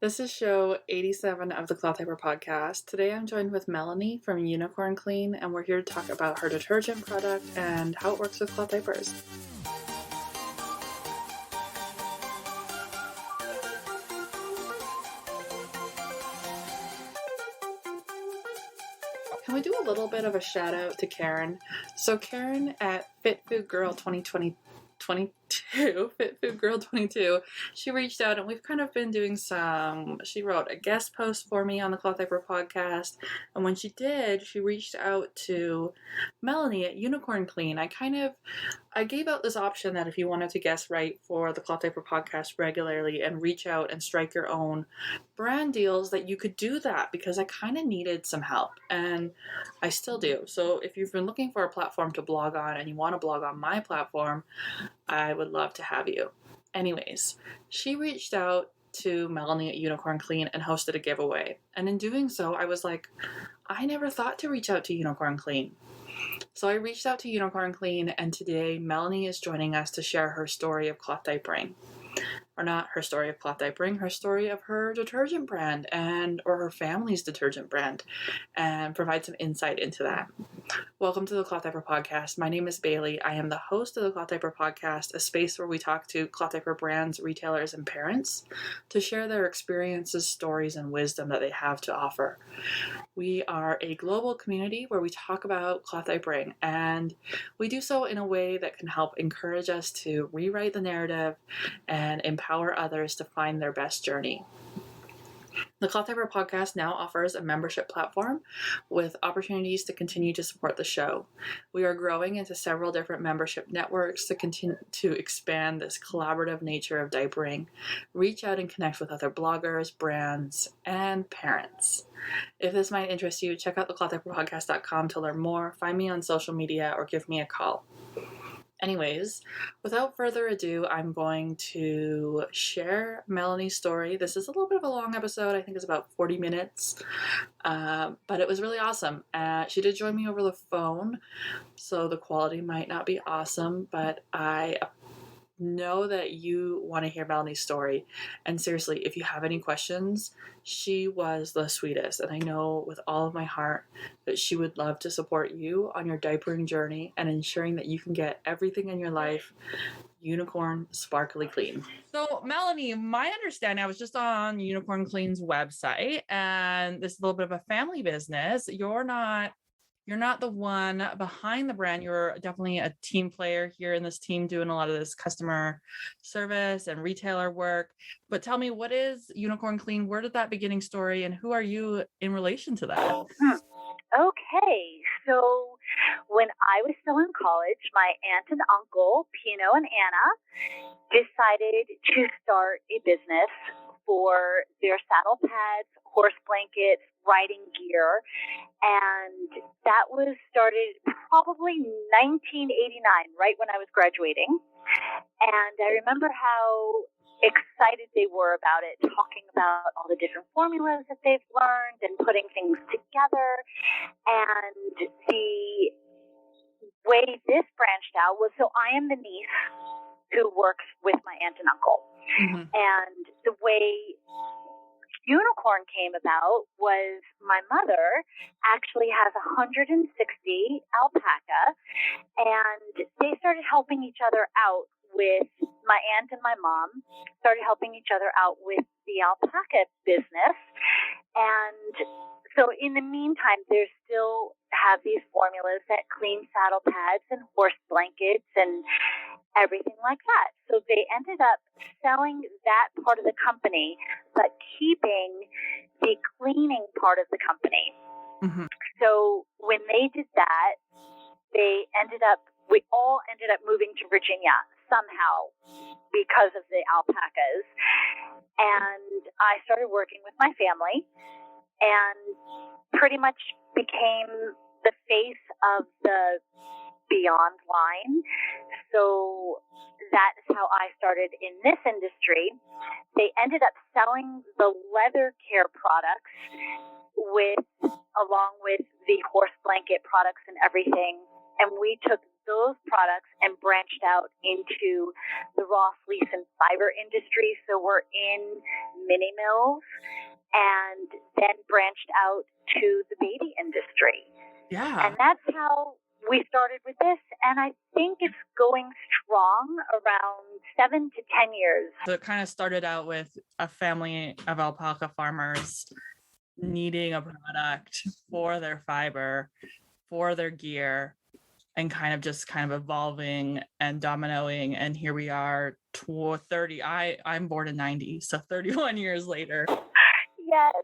This is show 87 of the Cloth Diaper podcast. Today I'm joined with Melanie from Unicorn Clean, and we're here to talk about her detergent product and how it works with cloth diapers. Can we do a little bit of a shout out to Karen? So Karen at Fit Food Girl 2022, Fit Food Girl 22, she reached out and we've kind of been doing she wrote a guest post for me on the Cloth Diaper podcast. And when she did, she reached out to Melanie at Unicorn Clean. I gave out this option that if you wanted to guest write for the Cloth Diaper podcast regularly and reach out and strike your own brand deals, that you could do that because I kind of needed some help and I still do. So if you've been looking for a platform to blog on and you want to blog on my platform, I would love to have you. Anyways, she reached out to Melanie at Unicorn Clean and hosted a giveaway. And in doing so, I was like, I never thought to reach out to Unicorn Clean. So I reached out to Unicorn Clean, and today Melanie is joining us to share her story of cloth diapering. Or not her story of cloth diapering, her story of her detergent brand or her family's detergent brand, and provide some insight into that. Welcome to the Cloth Diaper podcast. My name is Bailey. I am the host of the Cloth Diaper podcast, a space where we talk to cloth diaper brands, retailers, and parents to share their experiences, stories, and wisdom that they have to offer. We are a global community where we talk about cloth diapering, and we do so in a way that can help encourage us to rewrite the narrative and empower others to find their best journey. The Cloth Diaper podcast now offers a membership platform with opportunities to continue to support the show. We are growing into several different membership networks to continue to expand this collaborative nature of diapering, reach out and connect with other bloggers, brands, and parents. If this might interest you, check out theclothdiaperpodcast.com to learn more, find me on social media, or give me a call. Anyways, without further ado, I'm going to share Melanie's story. This is a little bit of a long episode. I think it's about 40 minutes, but it was really awesome. She did join me over the phone, so the quality might not be awesome, but I know that you want to hear Melanie's story. And seriously, if you have any questions, she was the sweetest. And I know with all of my heart that she would love to support you on your diapering journey and ensuring that you can get everything in your life unicorn sparkly clean. So Melanie, my understanding, I was just on Unicorn Clean's website, and this is a little bit of a family business. You're not the one behind the brand. You're definitely a team player here in this team doing a lot of this customer service and retailer work. But tell me, what is Unicorn Clean? Where did that beginning story, and who are you in relation to that? Okay, so when I was still in college, my aunt and uncle, Pino and Anna, decided to start a business for their saddle pads, horse blankets, riding gear, and that was started probably 1989, right when I was graduating. And I remember how excited they were about it, talking about all the different formulas that they've learned and putting things together. And the way this branched out was, so I am the niece who works with my aunt and uncle. Mm-hmm. And the way Unicorn came about was my mother actually has 160 alpaca, and they started helping each other out with, my aunt and my mom started helping each other out with the alpaca business. And so in the meantime, they still have these formulas that clean saddle pads and horse blankets and everything like that. So they ended up selling that part of the company, but keeping the cleaning part of the company. Mm-hmm. So when they did that, we all ended up moving to Virginia somehow because of the alpacas. And I started working with my family and pretty much became the face of the Beyond line. So that is how I started in this industry. They ended up selling the leather care products along with the horse blanket products and everything. And we took those products and branched out into the raw fleece and fiber industry. So we're in mini mills and then branched out to the baby industry. Yeah. And that's how we started with this. And I think it's going strong around 7 to 10 years. So it kind of started out with a family of alpaca farmers needing a product for their fiber, for their gear, and kind of evolving and dominoing. And here we are, 30. I'm born in 90, so 31 years later. Yes.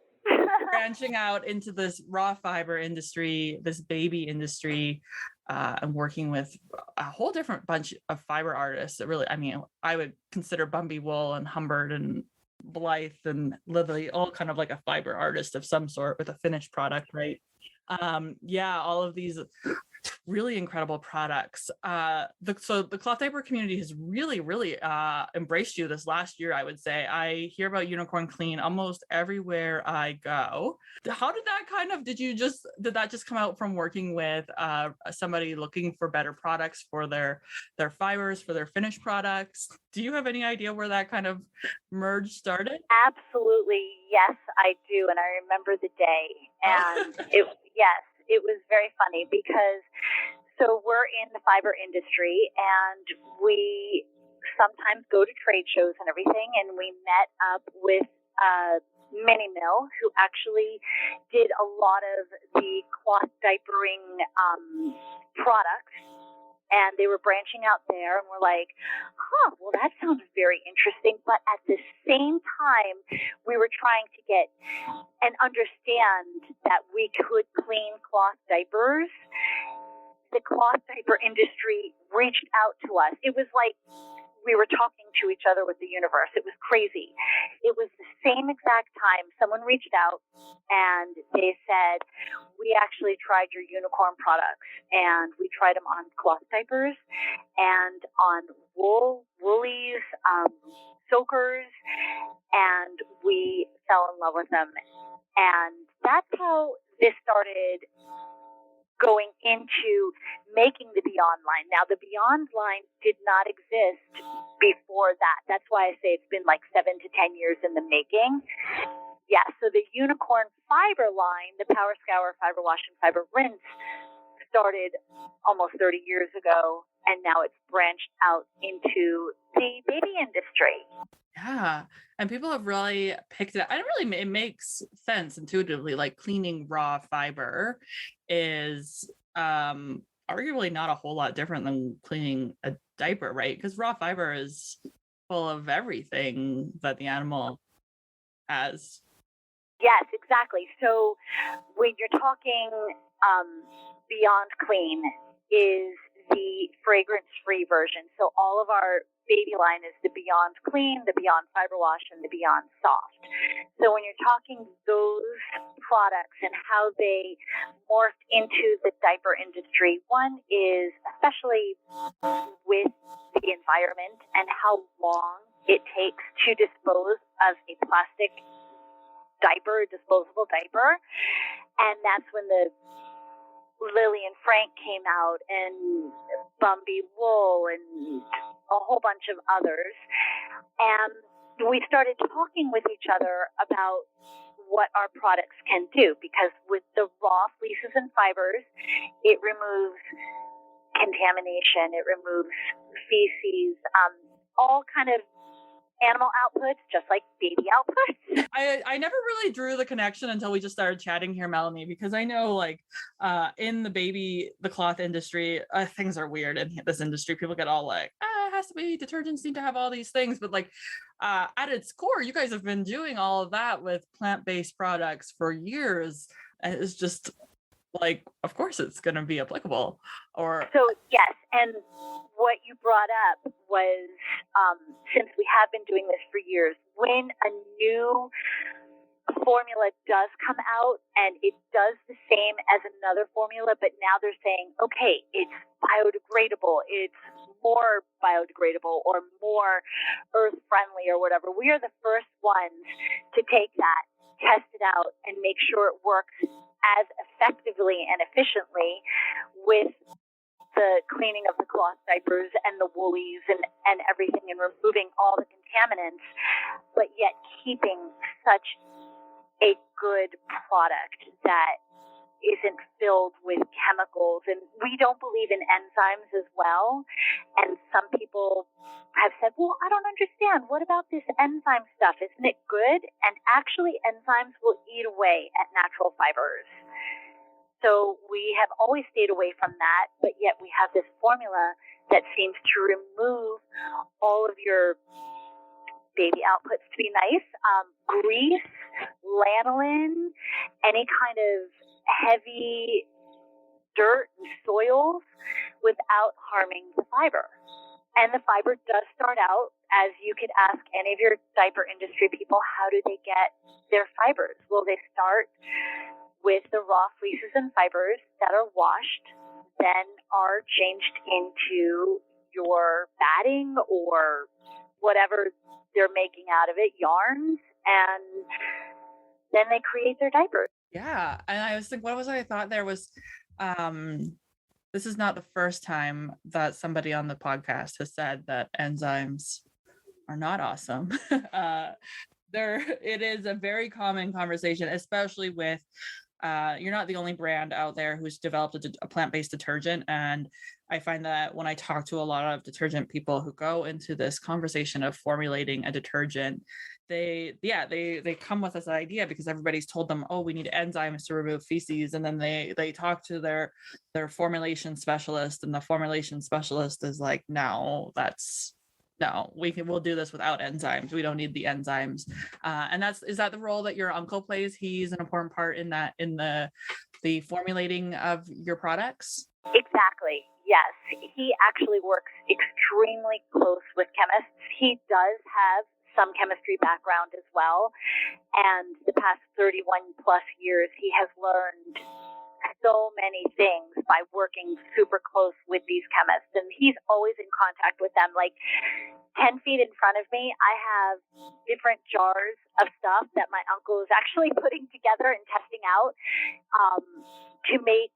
Branching out into this raw fiber industry, this baby industry, and working with a whole different bunch of fiber artists that really, I mean, I would consider Bumby Wool and Humbert and Blythe and Lily all kind of like a fiber artist of some sort with a finished product, right? All of these really incredible products. So the cloth diaper community has really embraced you this last year, I would say. I hear about Unicorn Clean almost everywhere I go. How did that did that just come out from working with somebody looking for better products for their fibers, for their finished products? Do you have any idea where that kind of merge started? Absolutely. Yes, I do. And I remember the day. And it was very funny because so we're in the fiber industry and we sometimes go to trade shows and everything. And we met up with Mini Mill, who actually did a lot of the cloth diapering products. And they were branching out there, and we're like, well, that sounds very interesting. But at the same time, we were trying to get and understand that we could clean cloth diapers. The cloth diaper industry reached out to us. It was like we were talking to each other with the universe. It was crazy. It was the same exact time someone reached out and they said, we actually tried your unicorn products and we tried them on cloth diapers and on woolies, soakers, and we fell in love with them. And that's how this started going into making the Beyond line. Now, the Beyond line did not exist before that. That's why I say it's been like 7 to 10 years in the making. Yeah, so the Unicorn Fiber line, the Power Scour, Fiber Wash, and Fiber Rinse started almost 30 years ago, and now it's branched out into the baby industry. Yeah, and people have really picked it up. And it makes sense intuitively. Like cleaning raw fiber is arguably not a whole lot different than cleaning a diaper, right? Because raw fiber is full of everything that the animal has. Yes, exactly. So when you're talking Beyond Clean is the fragrance-free version. So all of our baby line is the Beyond Clean, the Beyond Fiber Wash, and the Beyond Soft. So when you're talking those products and how they morphed into the diaper industry, one is especially with the environment and how long it takes to dispose of a plastic diaper, disposable diaper. And that's when the Lily and Frank came out, and Bumby Wool, and a whole bunch of others. And we started talking with each other about what our products can do, because with the raw fleeces and fibers, it removes contamination, it removes feces, all kind of animal outputs, just like baby outputs. I never really drew the connection until we just started chatting here, Melanie, because I know like in the cloth industry, things are weird in this industry. People get all like, it has to be, detergents need to have all these things. But like at its core, you guys have been doing all of that with plant-based products for years. And it's just like, of course it's going to be applicable. So yes, and what you brought up was, since we have been doing this for years, when a new formula does come out and it does the same as another formula, but now they're saying, okay, it's biodegradable, it's more biodegradable or more earth friendly or whatever, we are the first ones to take that, test it out, and make sure it works as effectively and efficiently with the cleaning of the cloth diapers and the woolies and everything, and removing all the contaminants, but yet keeping such a good product that isn't filled with chemicals. And we don't believe in enzymes as well. And some people have said, well, I don't understand. What about this enzyme stuff? Isn't it good? And actually, enzymes will eat away at natural fibers. So we have always stayed away from that, but yet we have this formula that seems to remove all of your baby outputs, to be nice, grease, lanolin, any kind of heavy dirt and soils without harming the fiber. And the fiber does start out, as you could ask any of your diaper industry people, how do they get their fibers? Well, they start with the raw fleeces and fibers that are washed, then are changed into your batting or whatever they're making out of it, yarns, and then they create their diapers. Yeah. And I was thinking, I thought there was, this is not the first time that somebody on the podcast has said that enzymes are not awesome. It is a very common conversation, especially with, you're not the only brand out there who's developed a plant-based detergent. And I find that when I talk to a lot of detergent people who go into this conversation of formulating a detergent, they come with this idea because everybody's told them, oh, we need enzymes to remove feces. And then they talk to their formulation specialist, and the formulation specialist is like, no, we'll do this without enzymes. We don't need the enzymes. And is that the role that your uncle plays? He's an important part in that, in the formulating of your products? Exactly. Yes. He actually works extremely close with chemists. He does have some chemistry background as well. And the past 31 plus years, he has learned so many things by working super close with these chemists. And he's always in contact with them. Like 10 feet in front of me, I have different jars of stuff that my uncle is actually putting together and testing out to make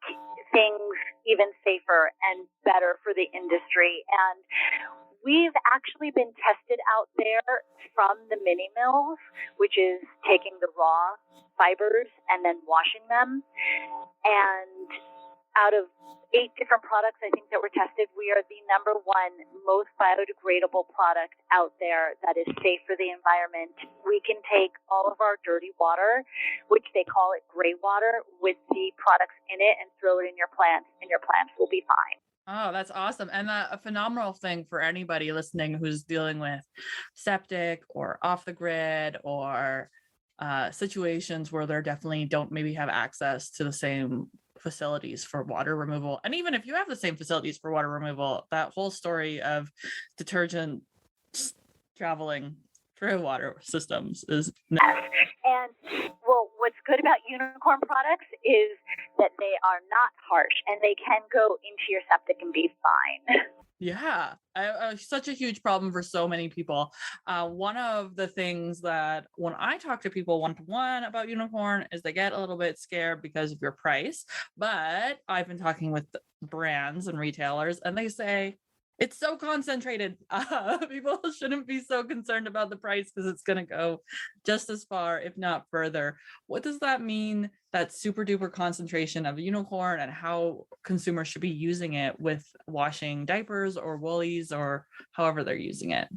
things even safer and better for the industry. And we've actually been tested out there from the mini mills, which is taking the raw fibers and then washing them. And out of 8 different products, I think, that were tested, we are the number 1 most biodegradable product out there that is safe for the environment. We can take all of our dirty water, which they call it gray water, with the products in it and throw it in your plants, and your plants will be fine. Oh, that's awesome. And a phenomenal thing for anybody listening who's dealing with septic or off the grid or situations where they definitely don't maybe have access to the same facilities for water removal. And even if you have the same facilities for water removal, that whole story of detergent traveling through water systems is yes. And well, what's good about unicorn products is that they are not harsh and they can go into your septic and be fine. Yeah, such a huge problem for so many people. One of the things that when I talk to people one-to-one about unicorn is they get a little bit scared because of your price. But I've been talking with brands and retailers, and they say, it's so concentrated. People shouldn't be so concerned about the price because it's going to go just as far, if not further. What does that mean, that super duper concentration of unicorn, and how consumers should be using it with washing diapers or woolies or however they're using it?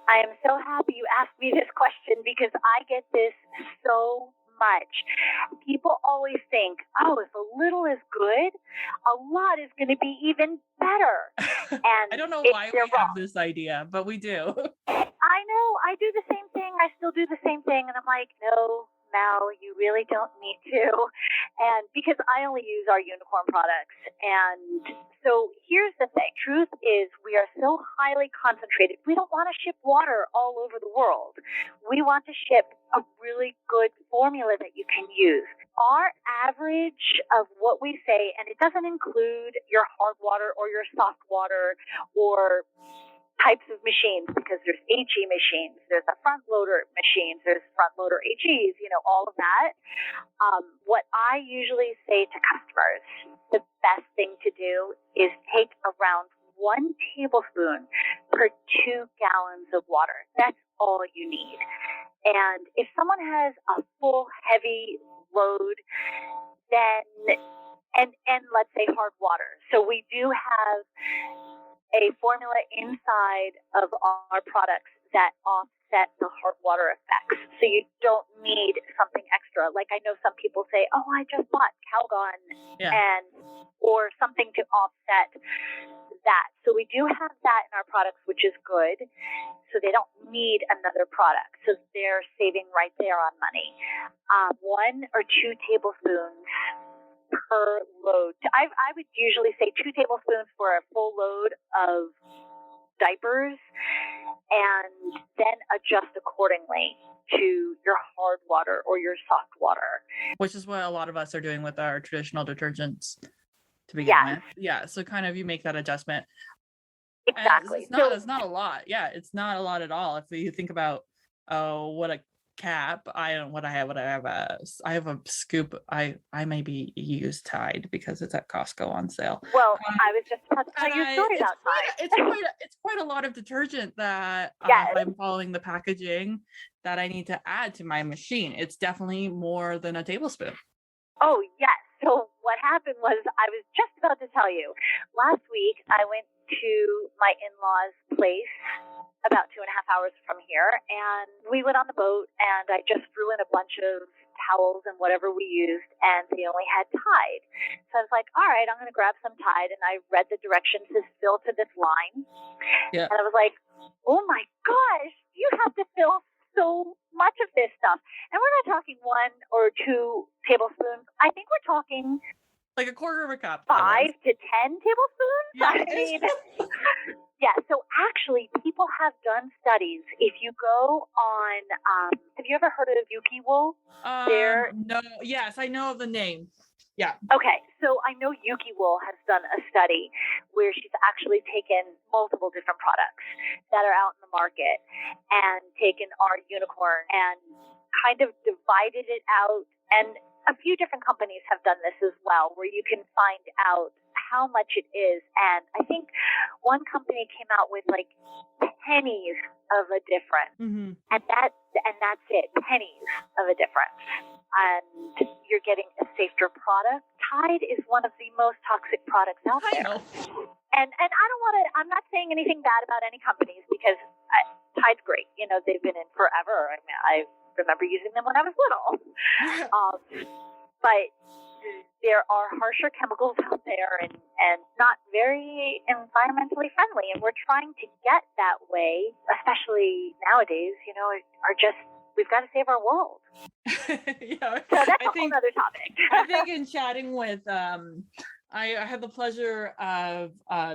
I am so happy you asked me this question because I get this so much. People always think, oh, if a little is good, a lot is going to be even better. And I don't know why we have this idea, but we do. I know. I do the same thing. I still do the same thing. And I'm like, no, Mel, you really don't need to. And because I only use our unicorn products. And so here's the thing. Truth is, we are so highly concentrated. We don't want to ship water all over the world. We want to ship a really good formula that you can use. Our average of what we say, and it doesn't include your hard water or your soft water or types of machines, because there's HE machines, there's a front loader machines, there's front loader HEs, all of that. What I usually say to customers, the best thing to do is take around 1 tablespoon per 2 gallons of water. That's all you need. And if someone has a full heavy load, then, and let's say hard water. So we do have a formula inside of our products that offset the hard water effects. So you don't need something extra. Like I know some people say, oh, I just bought Calgon or something to offset that. So we do have that in our products, which is good. So they don't need another product. So they're saving right there on money. 1 or 2 tablespoons per load. I would usually say 2 tablespoons for a full load of diapers, and then adjust accordingly to your hard water or your soft water. Which is what a lot of us are doing with our traditional detergents to begin with. Yeah, so kind of you make that adjustment. Exactly. It's not a lot. Yeah, it's not a lot at all. If you think about what a cap, I have a scoop. I maybe use Tide because it's at Costco on sale. Well, I was just about to tell you a story about Tide. It's quite a lot of detergent that if I'm following the packaging that I need to add to my machine. It's definitely more than a tablespoon. Oh yes. So what happened was, I was just about to tell you, last week I went to my in-laws' place about 2.5 hours from here, and we went on the boat, and I just threw in a bunch of towels and whatever we used, and they only had Tide. So I was like, all right, I'm going to grab some Tide, and I read the directions to fill to this line. Yeah. And I was like, oh my gosh, you have to fill so much of this stuff. And we're not talking 1 or 2 tablespoons. I think we're talking like a quarter of a cup. 5 to 10 tablespoons? Yeah. I mean, yeah, so actually people have done studies. If you go on, have you ever heard of Yuki Wool? No, yes, I know of the name. Yeah. Okay, so I know Yuki Wool has done a study where she's actually taken multiple different products that are out in the market and taken our unicorn and kind of divided it out, and a few different companies have done this as well, where you can find out how much it is. And I think one company came out with like pennies of a difference, and that's it, pennies of a difference. And you're getting a safer product. Tide is one of the most toxic products out there. I know. And I'm not saying anything bad about any companies, because Tide's great. They've been in forever. I mean, I remember using them when I was little. But there are harsher chemicals out there and not very environmentally friendly. And we're trying to get that way, especially nowadays, we've got to save our world. Yeah. So that's a whole other topic. I think in chatting with, I had the pleasure of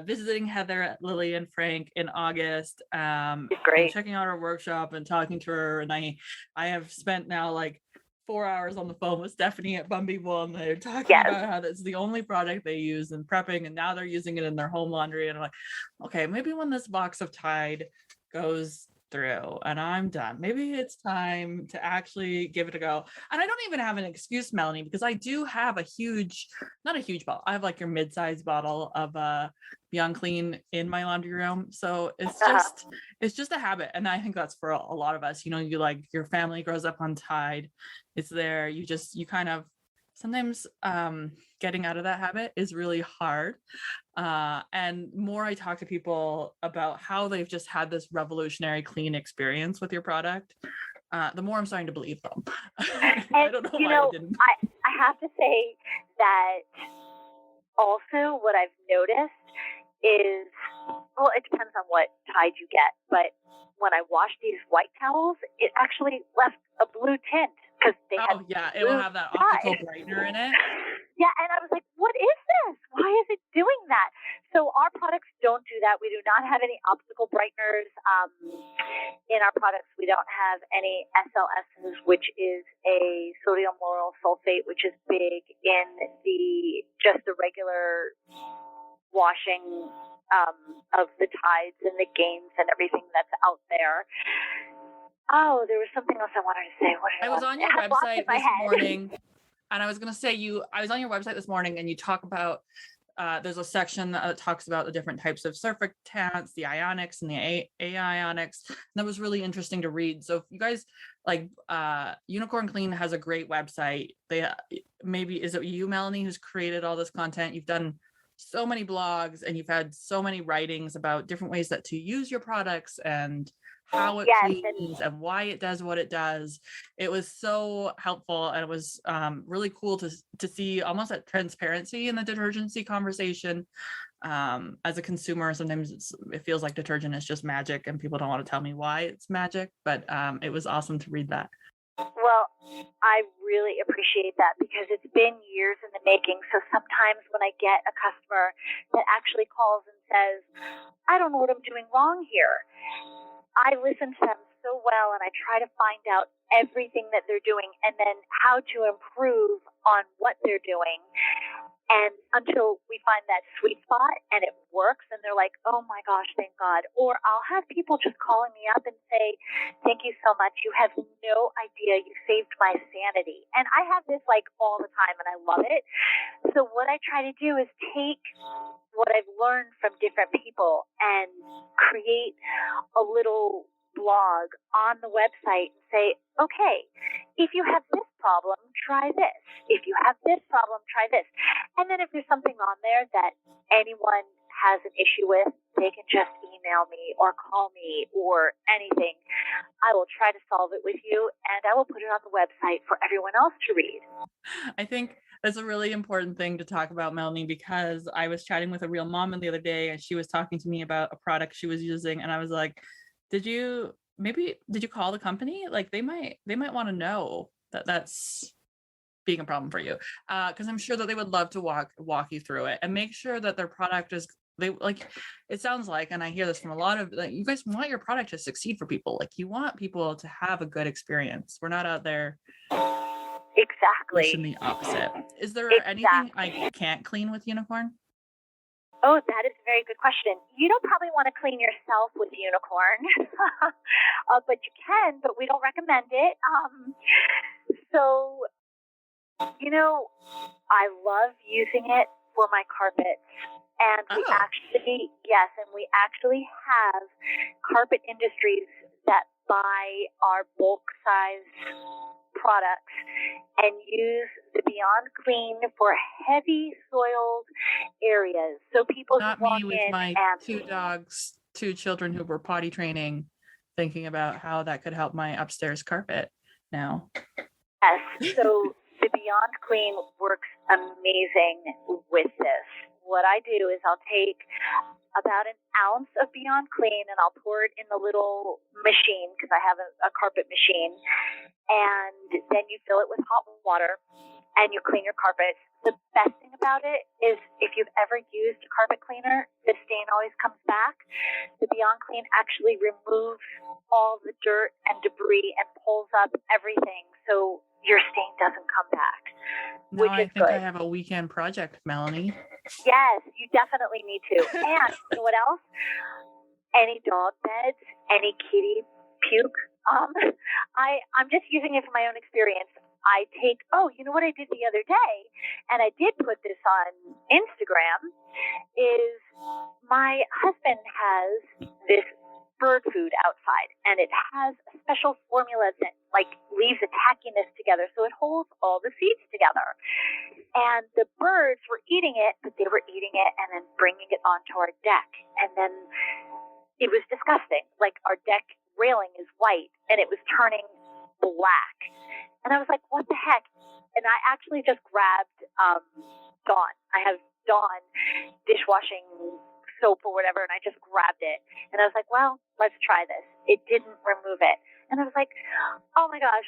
visiting Heather at Lily and Frank in August. Great. And checking out her workshop and talking to her. And I have spent now like 4 hours on the phone with Stephanie at Bumby Wool, and they're talking about how that's the only product they use in prepping, and now they're using it in their home laundry. And I'm like, okay, maybe when this box of Tide goes through and I'm done, maybe it's time to actually give it a go. And I don't even have an excuse, Melanie, because I do have not a huge bottle. I have like your mid-size bottle of Beyond Clean in my laundry room. So it's just a habit. And I think that's for a lot of us, you like your family grows up on Tide. It's there. You kind of sometimes getting out of that habit is really hard. And more I talk to people about how they've just had this revolutionary clean experience with your product, the more I'm starting to believe them. I don't know why I didn't. I have to say that also what I've noticed is, well, it depends on what Tide you get, but when I wash these white towels, it actually left a blue tint because they it will have that optical brightener in it. Yeah, and I was like, what is this? Why is it doing that? So our products don't do that. We do not have any optical brighteners in our products. We don't have any SLSs, which is a sodium lauryl sulfate, which is big in the regular washing of the tides and the games and everything that's out there. Oh, there was something else I wanted to say. What did I was on your I lost website in my this head. morning, and I was going to say I was on your website this morning, and you talk about there's a section that talks about the different types of surfactants, the ionics and the aionics. And that was really interesting to read. So if you guys like, Unicorn Clean has a great website. They maybe, is it you, Melanie, who's created all this content? You've done so many blogs and you've had so many writings about different ways that to use your products and how it cleans and why it does what it does. It was so helpful, and it was really cool to see almost that transparency in the detergency conversation. As a consumer, sometimes it feels like detergent is just magic and people don't want to tell me why it's magic, but it was awesome to read that. Well, I really appreciate that because it's been years in the making. So sometimes when I get a customer that actually calls and says, I don't know what I'm doing wrong here, I listen to them so well and I try to find out everything that they're doing and then how to improve on what they're doing. And until we find that sweet spot and it works and they're like, oh my gosh, thank God. Or I'll have people just calling me up and say, thank you so much. You have no idea. You saved my sanity. And I have this like all the time and I love it. So what I try to do is take what I've learned from different people and create a little blog on the website and say, okay, if you have this problem, try this. If you have this problem, try this. And then if there's something on there that anyone has an issue with, they can just email me or call me or anything. I will try to solve it with you and I will put it on the website for everyone else to read. I think that's a really important thing to talk about, Melanie, because I was chatting with a real mom the other day and she was talking to me about a product she was using. And I was like, did you call the company? Like they might want to know that that's being a problem for you. Cause I'm sure that they would love to walk you through it and make sure that their product is, they like, it sounds like, and I hear this from a lot of, like, you guys want your product to succeed for people. Like you want people to have a good experience. We're not out there. Exactly. Pushing the opposite. Is there anything I can't clean with Unicorn? Oh, that is a very good question. You don't probably want to clean yourself with Unicorn, but you can, but we don't recommend it. So, you know, I love using it for my carpets. And we actually have carpet industries that buy our bulk size products and use the Beyond Clean for heavy soiled areas. So people not who walk me with in my and 2 dogs, 2 children who were potty training, thinking about how that could help my upstairs carpet now. Yes. So the Beyond Clean works amazing with this. What I do is I'll take about an ounce of Beyond Clean and I'll pour it in the little machine because I have a carpet machine. And then you fill it with hot water and you clean your carpets. The best thing about it is if you've ever used a carpet cleaner, the stain always comes back. The Beyond Clean actually removes all the dirt and debris and pulls up everything so your stain doesn't come back. No, I think good. I have a weekend project, Melanie. Yes, you definitely need to. And you know what else? Any dog beds, any kitty puke. I'm just using it for my own experience. I take, you know what I did the other day, and I did put this on Instagram, is my husband has this bird food outside, and it has a special formula that leaves a tackiness together, so it holds all the seeds together. And the birds were eating it, but they were eating it and then bringing it onto our deck, and then it was disgusting. Like our deck railing is white, and it was turning black. And I was like, what the heck? And I actually just grabbed Dawn. I have Dawn dishwashing soap or whatever, and I just grabbed it. And I was like, well, let's try this. It didn't remove it. And I was like, oh my gosh,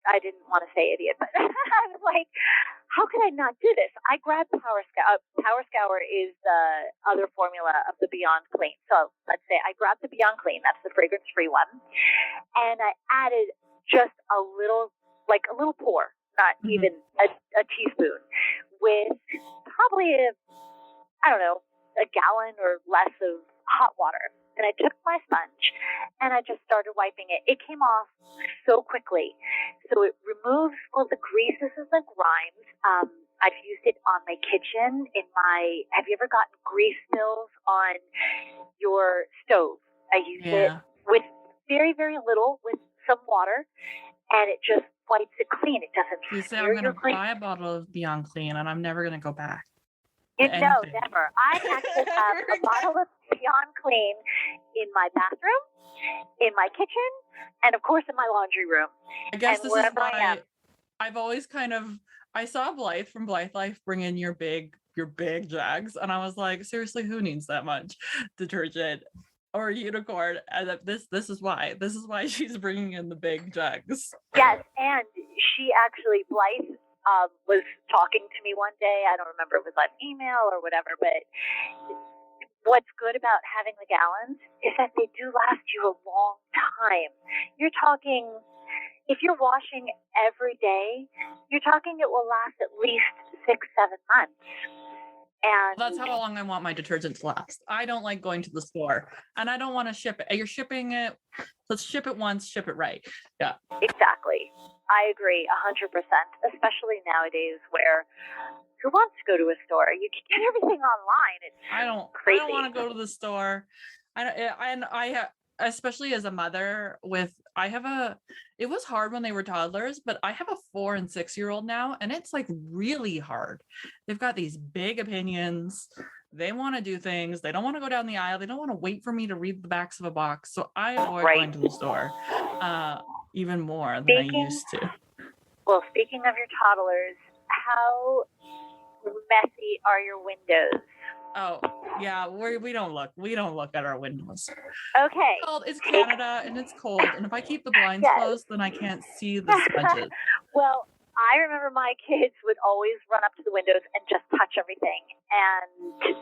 I didn't want to say idiot, but I was like, how could I not do this? I grabbed Power Scour. Power Scour is the other formula of the Beyond Clean. So let's say I grabbed the Beyond Clean, that's the fragrance-free one, and I added just a little pour, not even a teaspoon, with probably a gallon or less of hot water. And I took my sponge and I just started wiping it. It came off so quickly. So it removes all the greases and the grimes. I've used it on my kitchen. Have you ever gotten grease spills on your stove? I used it with very, very little, with some water, and it just wipes it clean. It doesn't smear your clean. I'm going to buy a bottle of Beyond Clean, and I'm never going to go back. No, never. I actually have a bottle of Beyond Clean in my bathroom, in my kitchen, and of course in my laundry room. I guess this is why I've always I saw Blythe from Blythe Life bring in your big jugs, and I was like, seriously, who needs that much detergent or Unicorn? And this is why she's bringing in the big jugs. Yes, and she actually, Blythe, was talking to me one day. I don't remember if it was on email or whatever, but what's good about having the gallons is that they do last you a long time. You're talking, if you're washing every day, you're talking it will last at least 6-7 months. And that's how long I want my detergent to last. I don't like going to the store, and I don't want to ship it. You're shipping it. Let's ship it once, ship it right. Yeah. Exactly. I agree 100%, especially nowadays where who wants to go to a store? You can get everything online. It's crazy. I don't want to go to the store. I especially as a mother it was hard when they were toddlers, but I have a 4 and 6-year-old now, and it's like really hard. They've got these big opinions. They want to do things. They don't want to go down the aisle. They don't want to wait for me to read the backs of a box. So I avoid going to the store even more than I used to. Well, speaking of your toddlers, how messy are your windows? Oh, yeah, we don't look at our windows. Okay. It's Canada and it's cold, and if I keep the blinds closed, then I can't see the smudges. Well, I remember my kids would always run up to the windows and just touch everything, and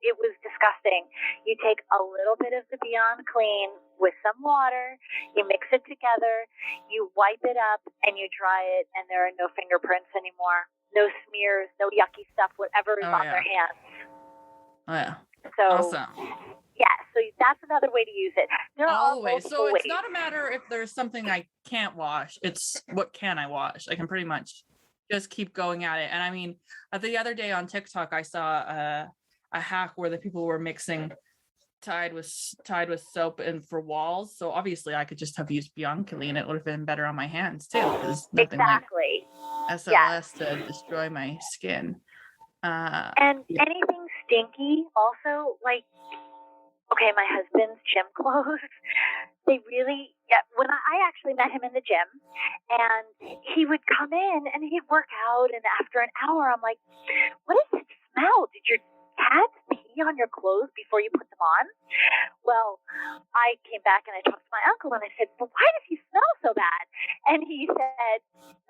it was disgusting. You take a little bit of the Beyond Clean with some water, you mix it together, you wipe it up, and you dry it, and there are no fingerprints anymore, no smears, no yucky stuff, whatever is on their hands. Oh, yeah. So, awesome. Yeah, so that's another way to use it. There are always. So it's not a matter if there's something I can't wash. It's what can I wash? I can pretty much just keep going at it. And I mean, the other day on TikTok, I saw a hack where the people were mixing Tide with soap and for walls. So obviously I could just have used Beyond Clean. It would have been better on my hands too. There's nothing like SLS to destroy my skin. And anything stinky also, like, okay, my husband's gym clothes, they really, when I actually met him in the gym, and he would come in and he'd work out, and after an hour, I'm like, what is this smell? Did your cats pee on your clothes before you put them on? Well, I came back and I talked to my uncle and I said, well, why does he smell so bad? And he said,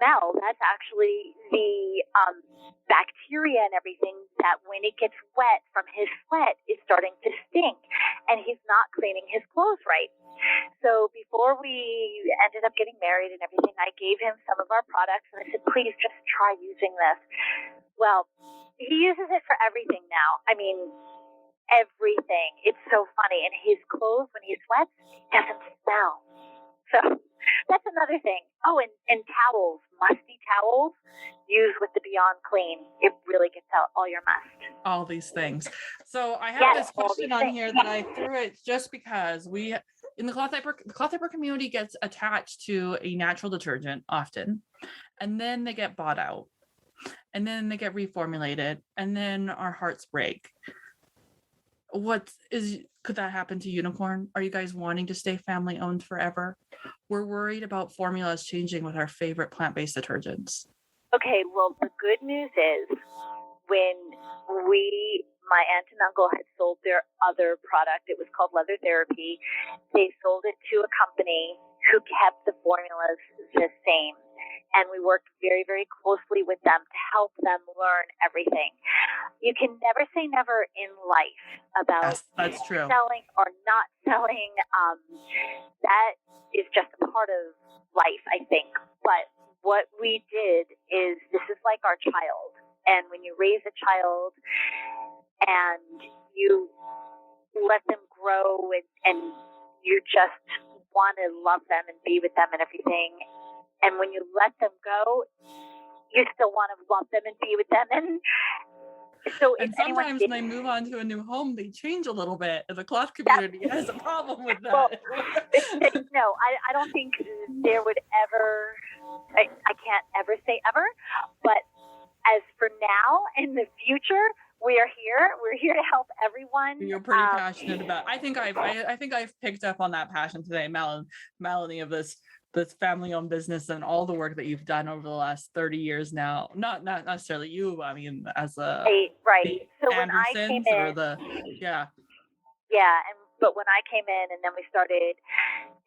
Mel, that's actually the bacteria and everything that when it gets wet from his sweat is starting to stink, and he's not cleaning his clothes right. So before we ended up getting married and everything, I gave him some of our products and I said, please just try using this. Well, he uses it for everything now. I mean, everything. It's so funny. And his clothes, when he sweats, doesn't smell. So that's another thing. Oh, and towels, musty towels, used with the Beyond Clean. It really gets out all your must. All these things. So I have this question on here that I threw it just because in the cloth diaper community gets attached to a natural detergent often, and then they get bought out, and then they get reformulated, and then our hearts break. Could that happen to Unicorn? Are you guys wanting to stay family owned forever? We're worried about formulas changing with our favorite plant-based detergents. Okay, well, the good news is when my aunt and uncle had sold their other product, it was called Leather Therapy, they sold it to a company who kept the formulas the same. And we worked very, very closely with them to help them learn everything. You can never say never in life about that's true. Selling or not selling. That is just a part of life, I think. But what we did is, this is like our child. And when you raise a child and you let them grow and you just want to love them and be with them and everything, and when you let them go, you still want to love them and be with them. And so and sometimes when they move on to a new home, they change a little bit. And the cloth community has a problem with that. Well, no, I don't think there would ever, I can't ever say ever, but as for now, in the future, we are here. We're here to help everyone. You're pretty passionate about. I think I've picked up on that passion today, Melanie, of this family-owned business and all the work that you've done over the last 30 years now. Not necessarily you. I mean, as a right. So when I came in, but when I came in and then we started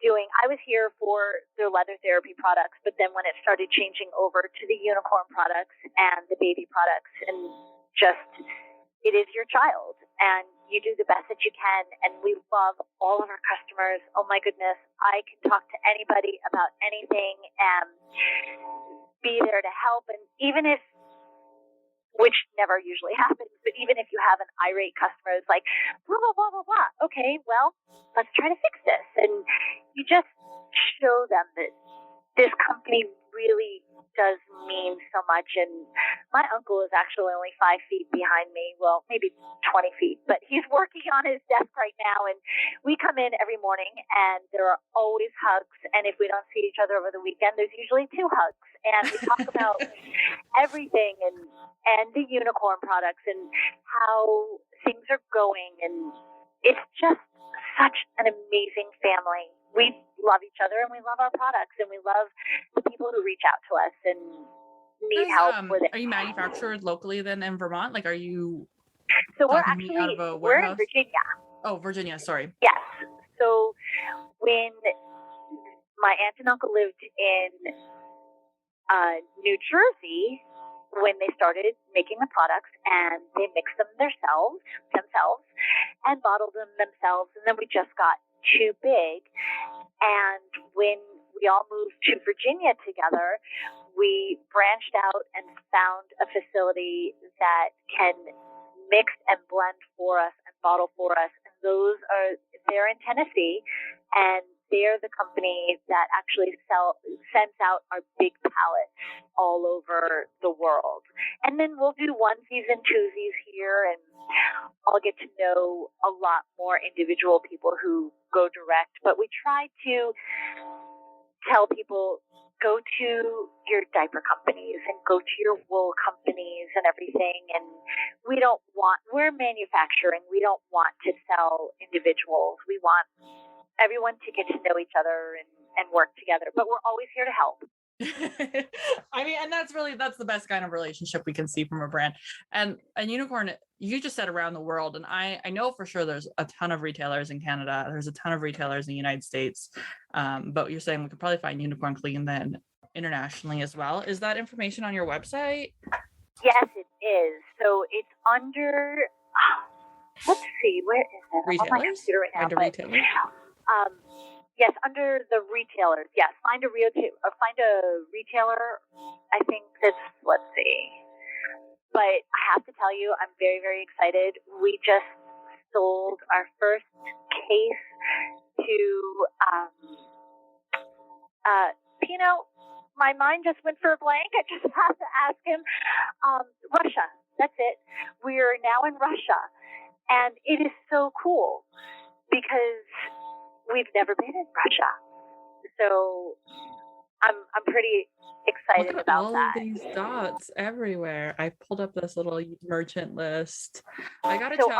doing, I was here for the leather therapy products, but then when it started changing over to the unicorn products and the baby products, and just, it is your child and you do the best that you can. And we love all of our customers. Oh my goodness. I can talk to anybody about anything and be there to help. And even if, which never usually happens, but even if you have an irate customer who's like, blah, blah, blah, blah, blah. Okay, well, let's try to fix this. And you just show them that this company really does mean so much. And my uncle is actually only 5 feet behind me. Well, maybe 20 feet, but he's working on his desk right now. And we come in every morning and there are always hugs. And if we don't see each other over the weekend, there's usually 2 hugs. And we talk about everything and the unicorn products and how things are going. And it's just such an amazing family. We love each other and we love our products and we love the people who reach out to us and need help with it. Are you manufactured locally then in Vermont? Like, are you? So we're actually, we're in Virginia. Oh, Virginia, sorry. Yes. So when my aunt and uncle lived in New Jersey, when they started making the products, and they mixed them themselves and bottled them themselves, and then we just got too big. And when we all moved to Virginia together, we branched out and found a facility that can mix and blend for us and bottle for us. And they're in Tennessee, and they're the company that actually sends out our big pallets all over the world. And then we'll do onesies and twosies here, and I'll get to know a lot more individual people who go direct. But we try to tell people, go to your diaper companies and go to your wool companies and everything. And we're manufacturing. We don't want to sell individuals. We want everyone to get to know each other and work together, but we're always here to help. I mean, and that's the best kind of relationship we can see from a brand. And unicorn, you just said around the world, and I know for sure there's a ton of retailers in Canada, there's a ton of retailers in the United States, but you're saying we could probably find unicorn clean then internationally as well. Is that information on your website? Yes, it is. So it's under, let's see, where is it? Retailers? I'm on my computer right now. Under retailers? Yes, under the retailers. Yes, find a retailer. I think that's, let's see. But I have to tell you, I'm very, very excited. We just sold our first case to, Pino, my mind just went for a blank. I just have to ask him. Russia. That's it. We are now in Russia. And it is so cool because we've never been in Russia, so I'm pretty excited about that. All of these dots everywhere. I pulled up this little merchant list. I gotta check.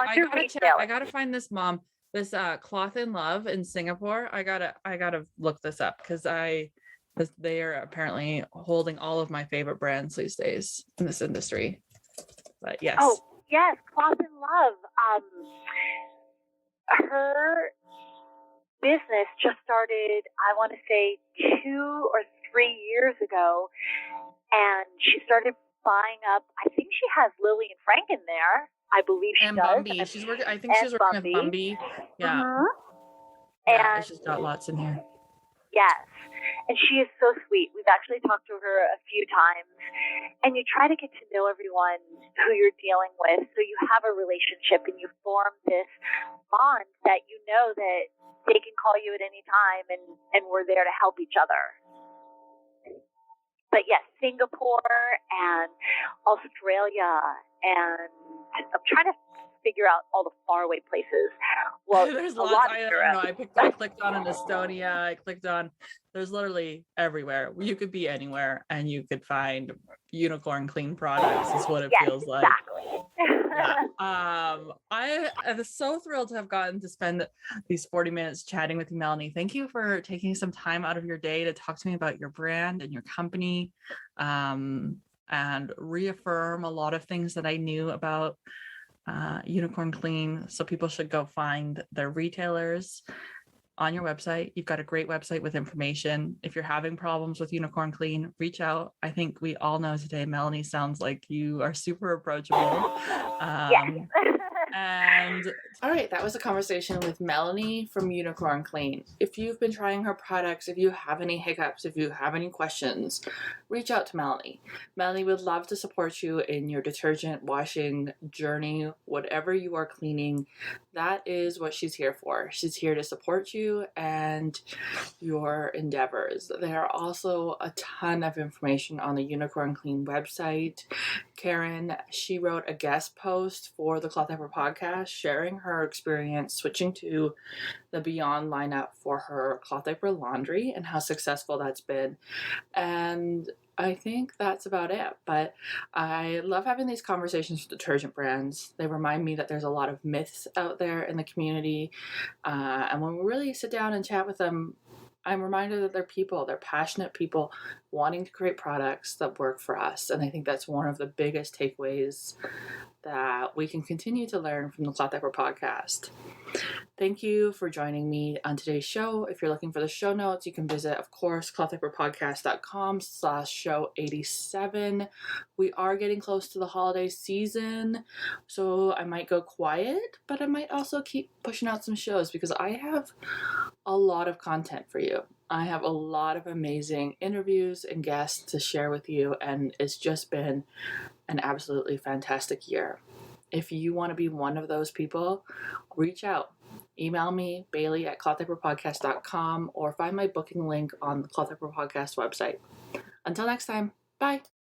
I gotta find this mom. This Cloth in Love in Singapore. I gotta look this up because they are apparently holding all of my favorite brands these days in this industry. But yes. Oh yes, Cloth in Love. Her business just started, I want to say 2 or 3 years ago, and she started buying up, I think she has Lily and Frank in there. I believe she and does. Bumby. She's working with Bumby. Yeah. Mm-hmm. Yeah, and she's got lots in here. Yes. And she is so sweet. We've actually talked to her a few times. And you try to get to know everyone who you're dealing with so you have a relationship and you form this bond that you know that they can call you at any time and we're there to help each other. But yes, Singapore and Australia, and I'm trying to figure out all the faraway places. Well, there's a lots. lot I of don't know. Europe. I clicked on in Estonia. I clicked on. There's literally everywhere. You could be anywhere, and you could find unicorn clean products. Is what it Yes, feels like. exactly. Yeah. I am so thrilled to have gotten to spend these 40 minutes chatting with you, Melanie. Thank you for taking some time out of your day to talk to me about your brand and your company, and reaffirm a lot of things that I knew about Unicorn Clean. So people should go find their retailers on your website. You've got a great website with information. If you're having problems with Unicorn Clean, reach out. I think we all know today, Melanie, sounds like you are super approachable. Yes. And all right, that was a conversation with Melanie from Unicorn Clean. If you've been trying her products, if you have any hiccups, if you have any questions, reach out to Melanie. Melanie would love to support you in your detergent washing journey, whatever you are cleaning. That is what she's here for. She's here to support you and your endeavors. There are also a ton of information on the Unicorn Clean website. Karen, she wrote a guest post for the Cloth Diaper podcast sharing her experience switching to the Beyond lineup for her cloth diaper laundry and how successful that's been. And I think that's about it. But I love having these conversations with detergent brands. They remind me that there's a lot of myths out there in the community. And when we really sit down and chat with them, I'm reminded that they're people, they're passionate people wanting to create products that work for us. And I think that's one of the biggest takeaways that we can continue to learn from the Cloth Diaper podcast. Thank you for joining me on today's show. If you're looking for the show notes, you can visit, of course, clothdiaperpodcast.com/show 87. We are getting close to the holiday season, so I might go quiet, but I might also keep pushing out some shows because I have a lot of content for you. I have a lot of amazing interviews and guests to share with you, and it's just been an absolutely fantastic year. If you want to be one of those people, reach out. Email me, Bailey@clothdiaperpodcast.com, or find my booking link on the Cloth Diaper Podcast website. Until next time, bye.